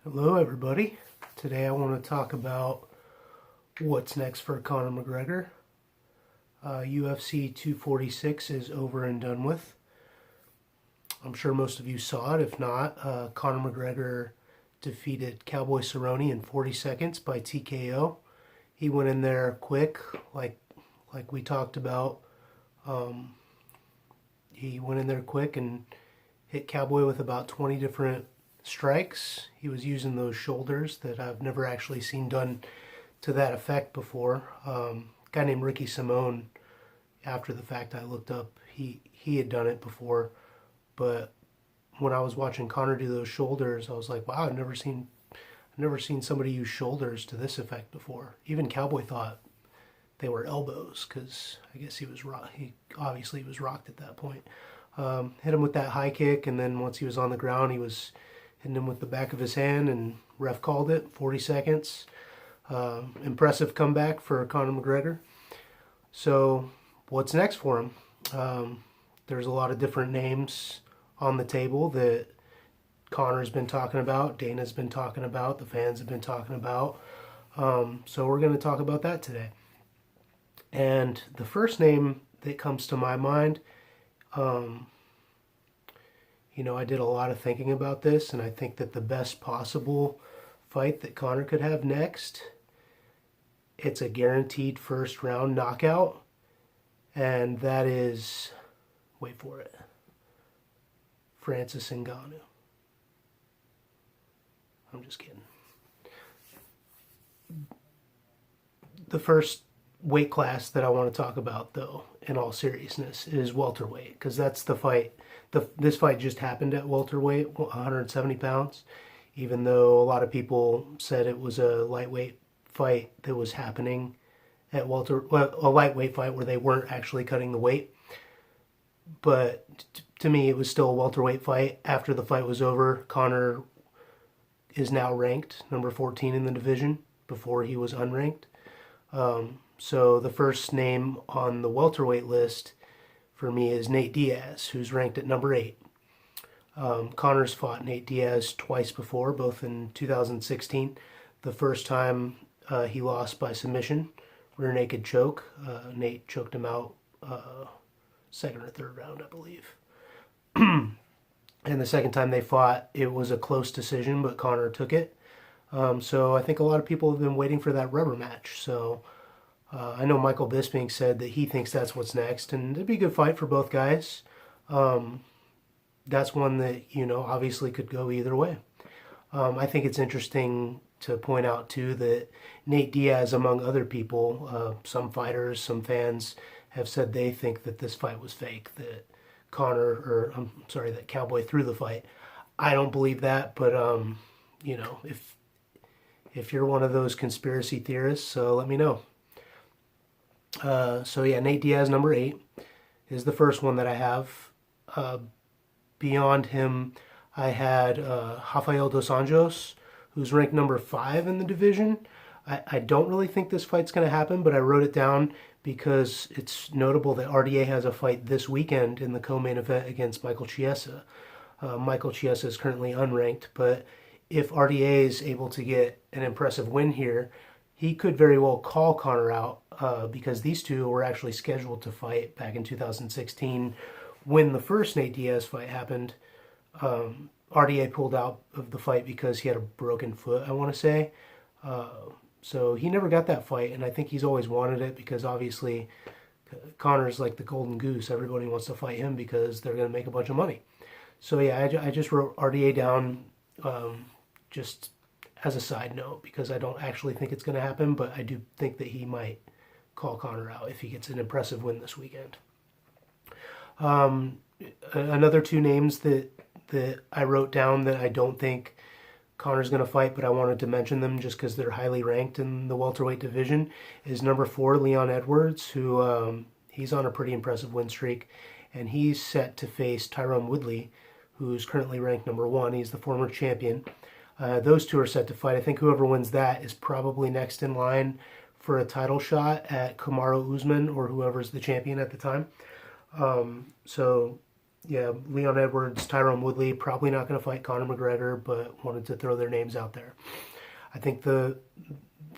Hello everybody. Today I want to talk about what's next for Conor McGregor. UFC 246 is over and done with. I'm sure most of you saw it. If not, Conor McGregor defeated Cowboy Cerrone in 40 seconds by TKO. He went in there quick, like we talked about. He went in there quick and hit Cowboy with about 20 different strikes. He was using those shoulders that I've never actually seen done to that effect before. A guy named Ricky Simone, after the fact I looked up, he had done it before. But when I was watching Conor do those shoulders, I was like, wow, I've never seen somebody use shoulders to this effect before. Even Cowboy thought they were elbows because I guess he obviously was rocked at that point. Hit him with that high kick, and then once he was on the ground, he was hitting him with the back of his hand, and ref called it. 40 seconds. Impressive comeback for Conor McGregor. So what's next for him? There's a lot of different names on the table that Conor's been talking about, Dana's been talking about, the fans have been talking about. So we're going to talk about that today. And the first name that comes to my mind, I did a lot of thinking about this, and I think that the best possible fight that Conor could have next, it's a guaranteed first round knockout, and that is, wait for it, Francis Ngannou. I'm just kidding. The first weight class that I want to talk about, though, in all seriousness, is welterweight, because that's the fight. This fight just happened at welterweight, 170 pounds, even though a lot of people said it was a lightweight fight that was happening at a lightweight fight where they weren't actually cutting the weight. But to me, it was still a welterweight fight. After the fight was over, Conor is now ranked number 14 in the division. Before, he was unranked. So the first name on the welterweight list for me is Nate Diaz, who's ranked at number 8. Conor's fought Nate Diaz twice before, both in 2016. The first time he lost by submission, rear naked choke. Nate choked him out second or third round, I believe. And the second time they fought, it was a close decision, but Conor took it. So I think a lot of people have been waiting for that rubber match. So I know Michael Bisping said that he thinks that's what's next, and it'd be a good fight for both guys. That's one that, obviously could go either way. I think it's interesting to point out, too, that Nate Diaz, among other people, some fighters, some fans, have said they think that this fight was fake, that that Cowboy threw the fight. I don't believe that, but, if you're one of those conspiracy theorists, let me know. Nate Diaz, number 8, is the first one that I have. Beyond him, I had Rafael dos Anjos, who's ranked number 5 in the division. I don't really think this fight's going to happen, but I wrote it down because it's notable that RDA has a fight this weekend in the co-main event against Michael Chiesa. Michael Chiesa is currently unranked, but if RDA is able to get an impressive win here, he could very well call Conor out because these two were actually scheduled to fight back in 2016. When the first Nate Diaz fight happened, RDA pulled out of the fight because he had a broken foot, I want to say. So he never got that fight, and I think he's always wanted it because obviously Conor's like the golden goose. Everybody wants to fight him because they're going to make a bunch of money. So yeah, I just wrote RDA down just as a side note because I don't actually think it's going to happen, but I do think that he might call Conor out if he gets an impressive win this weekend. Another two names that I wrote down that I don't think Conor's going to fight, but I wanted to mention them just because they're highly ranked in the welterweight division, is number 4, Leon Edwards, who he's on a pretty impressive win streak, and he's set to face Tyrone Woodley, who's currently ranked number 1. He's the former champion. Those two are set to fight. I think whoever wins that is probably next in line for a title shot at Kamaru Usman or whoever's the champion at the time. So Yeah, Leon Edwards, Tyrone Woodley, probably not going to fight Conor McGregor, but wanted to throw their names out there. I think the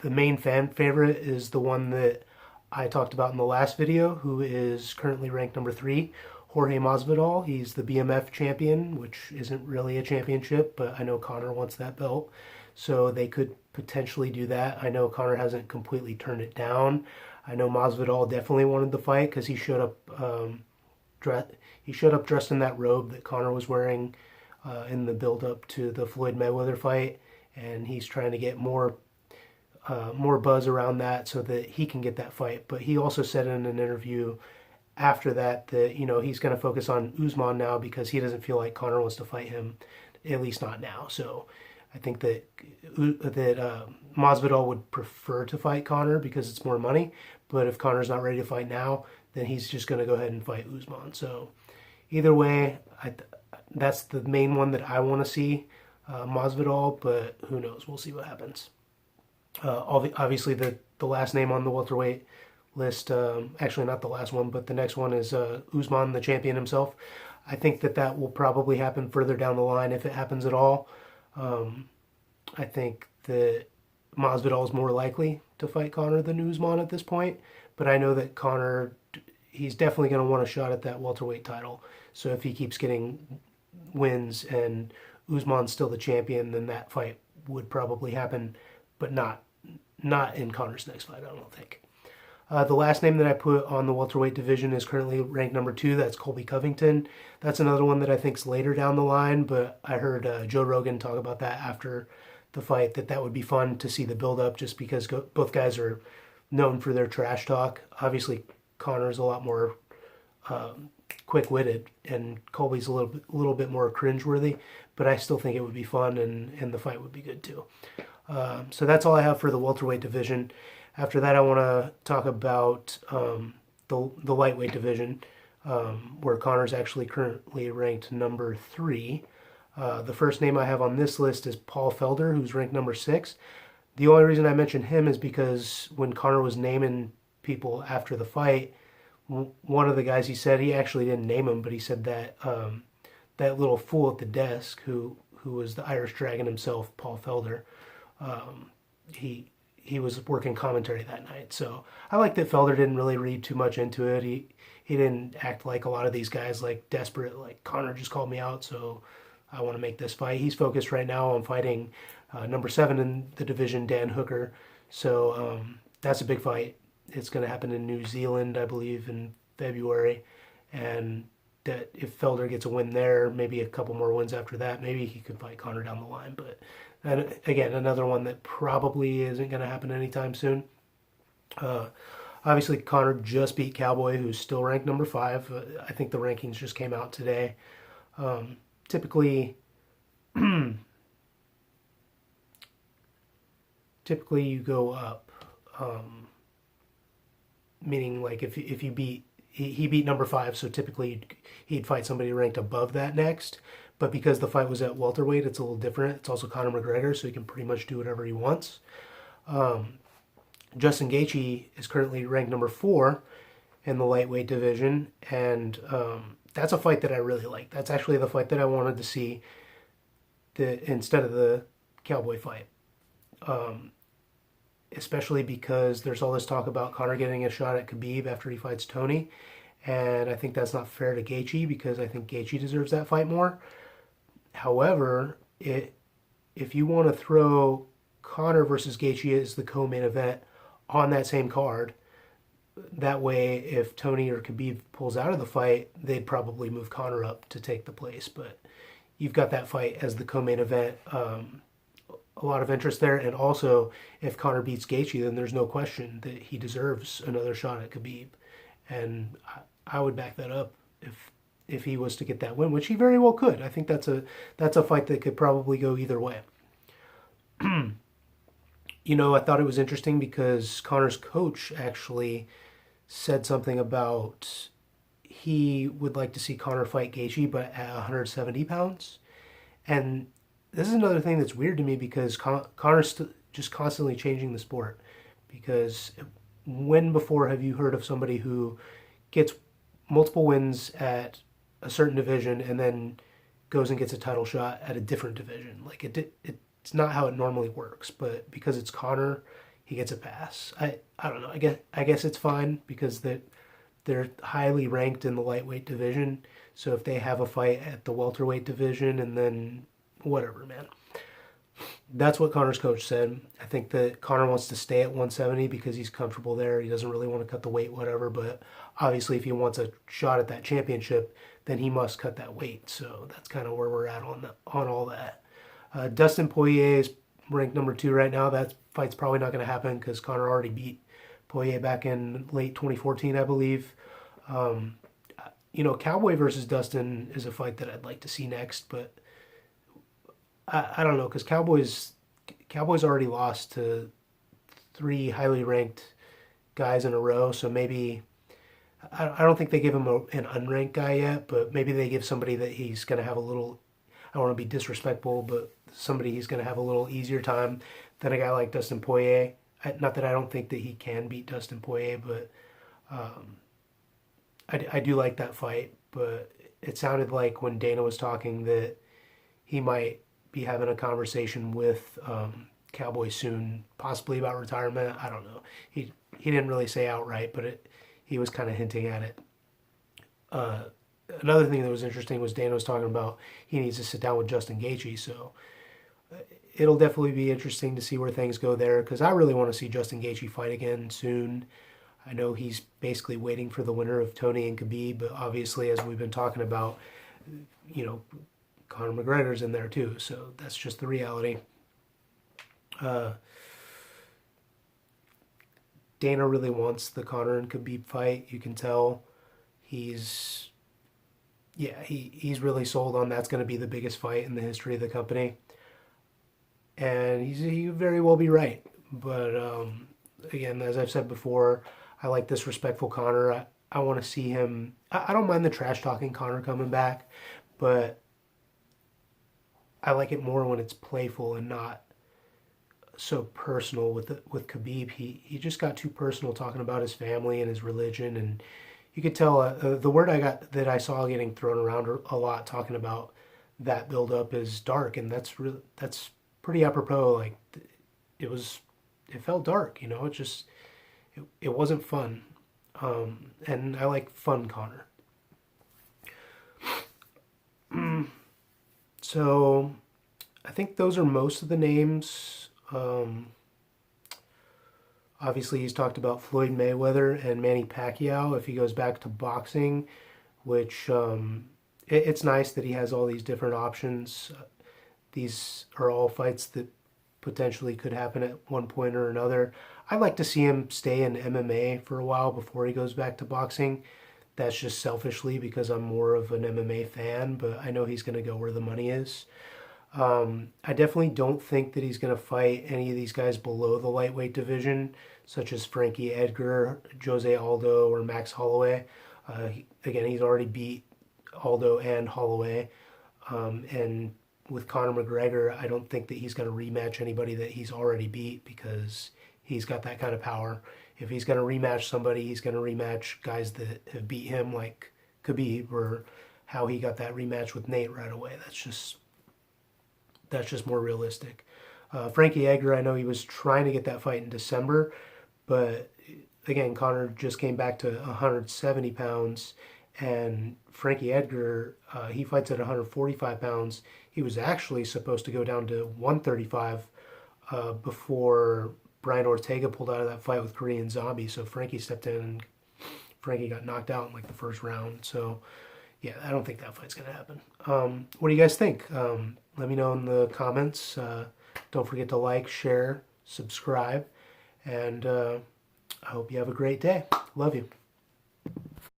main fan favorite is the one that I talked about in the last video, who is currently ranked number 3, Jorge Masvidal. He's the BMF champion, which isn't really a championship, but I know Conor wants that belt, so they could potentially do that. I know Conor hasn't completely turned it down. I know Masvidal definitely wanted the fight because he showed up dressed in that robe that Conor was wearing in the build up to the Floyd Mayweather fight, and he's trying to get more buzz around that so that he can get that fight. But he also said in an interview after that he's going to focus on Usman now because he doesn't feel like Conor wants to fight him, at least not now. So I think that Masvidal would prefer to fight Conor because it's more money. But if Conor's not ready to fight now, then he's just going to go ahead and fight Usman. So either way, that's the main one that I want to see, Masvidal. But who knows? We'll see what happens. Obviously, the last name on the welterweight list, actually not the last one, but the next one is Usman, the champion himself. I think that will probably happen further down the line if it happens at all. I think that Masvidal is more likely to fight Conor than Usman at this point, but I know that Conor, he's definitely going to want a shot at that welterweight title. So if he keeps getting wins and Usman's still the champion, then that fight would probably happen, but not in Conor's next fight, I don't think. The last name that I put on the welterweight division is currently ranked number 2. That's Colby Covington. That's another one that I think's later down the line, but I heard Joe Rogan talk about that after the fight, that would be fun to see the build-up just because both guys are known for their trash talk. Obviously, Conor's a lot more quick-witted, and Colby's a little bit more cringeworthy, but I still think it would be fun, and the fight would be good too. So that's all I have for the welterweight division. After that, I want to talk about the lightweight division, where Conor's actually currently ranked number 3. The first name I have on this list is Paul Felder, who's ranked number 6. The only reason I mention him is because when Conor was naming people after the fight, one of the guys he said, he actually didn't name him, but he said that that little fool at the desk who was the Irish Dragon himself, Paul Felder, he was working commentary that night. So I like that Felder didn't really read too much into it. He didn't act like a lot of these guys, like desperate, like Conor just called me out, so I want to make this fight. He's focused right now on fighting number 7 in the division, Dan Hooker. So that's a big fight. It's going to happen in New Zealand, I believe, in February. And that if Felder gets a win there, maybe a couple more wins after that, maybe he could fight Conor down the line. But again, another one that probably isn't going to happen anytime soon. Obviously, Conor just beat Cowboy, who's still ranked number 5. I think the rankings just came out today. Typically you go up, meaning like if you beat, he beat number 5, so typically he'd fight somebody ranked above that next. But because the fight was at welterweight, it's a little different. It's also Conor McGregor, so he can pretty much do whatever he wants. Justin Gaethje is currently ranked number 4 in the lightweight division, and that's a fight that I really like. That's actually the fight that I wanted to see instead of the Cowboy fight. Especially because there's all this talk about Conor getting a shot at Khabib after he fights Tony, and I think that's not fair to Gaethje because I think Gaethje deserves that fight more. However, if you want to throw Conor versus Gaethje as the co-main event on that same card, that way if Tony or Khabib pulls out of the fight, they'd probably move Conor up to take the place. But you've got that fight as the co-main event. A lot of interest there, and also if Conor beats Gaethje, then there's no question that he deserves another shot at Khabib, and I would back that up if he was to get that win, which he very well could. I think that's a fight that could probably go either way. I thought it was interesting because Conor's coach actually said something about he would like to see Conor fight Gaethje, but at 170 pounds, and this is another thing that's weird to me because Conor's just constantly changing the sport. Because when before have you heard of somebody who gets multiple wins at a certain division and then goes and gets a title shot at a different division. Like it's not how it normally works, but because it's Conor, he gets a pass. I don't know. I guess it's fine because they're highly ranked in the lightweight division. So if they have a fight at the welterweight division and then whatever, man. That's what Conor's coach said. I think that Conor wants to stay at 170 because he's comfortable there. He doesn't really want to cut the weight, whatever. But obviously, if he wants a shot at that championship, then he must cut that weight. So that's kind of where we're at on all that. Dustin Poirier is ranked number 2 right now. That fight's probably not going to happen because Conor already beat Poirier back in late 2014, I believe. Cowboy versus Dustin is a fight that I'd like to see next, but I don't know because Cowboys already lost to 3 highly ranked guys in a row, so maybe I don't think they give him an unranked guy yet, but maybe they give somebody that he's going to have a little. I don't want to be disrespectful, but somebody he's going to have a little easier time than a guy like Dustin Poirier. Not that I don't think that he can beat Dustin Poirier, but I do like that fight. But it sounded like when Dana was talking that he might be having a conversation with Cowboy soon, possibly about retirement. I don't know. He didn't really say outright, but he was kind of hinting at it. Another thing that was interesting was Dana was talking about he needs to sit down with Justin Gaethje, so it'll definitely be interesting to see where things go there because I really want to see Justin Gaethje fight again soon. I know he's basically waiting for the winner of Tony and Khabib, but obviously, as we've been talking about, Conor McGregor's in there too, so that's just the reality. Dana really wants the Conor and Khabib fight. You can tell he's really sold on that's going to be the biggest fight in the history of the company, and he very well be right. But again, as I've said before, I like this respectful Conor. I want to see him. I don't mind the trash talking Conor coming back, but I like it more when it's playful and not so personal. With Khabib, he just got too personal talking about his family and his religion, and you could tell the word I saw getting thrown around a lot talking about that build up is dark, and that's pretty apropos. Like it felt dark, it wasn't fun, and I like fun Conor. So I think those are most of the names. Obviously, he's talked about Floyd Mayweather and Manny Pacquiao if he goes back to boxing, which it's nice that he has all these different options. These are all fights that potentially could happen at one point or another. I'd like to see him stay in MMA for a while before he goes back to boxing. That's just selfishly because I'm more of an MMA fan, but I know he's going to go where the money is. I definitely don't think that he's going to fight any of these guys below the lightweight division, such as Frankie Edgar, Jose Aldo, or Max Holloway. Again, he's already beat Aldo and Holloway. And with Conor McGregor, I don't think that he's going to rematch anybody that he's already beat because he's got that kind of power. If he's going to rematch somebody, he's going to rematch guys that have beat him like Khabib or how he got that rematch with Nate right away. That's just more realistic. Frankie Edgar, I know he was trying to get that fight in December, but again, Conor just came back to 170 pounds, and Frankie Edgar, he fights at 145 pounds. He was actually supposed to go down to 135 before Brian Ortega pulled out of that fight with Korean Zombie, so Frankie stepped in, and Frankie got knocked out in like the first round, so yeah, I don't think that fight's going to happen. What do you guys think? Let me know in the comments. Don't forget to like, share, subscribe, and I hope you have a great day. Love you.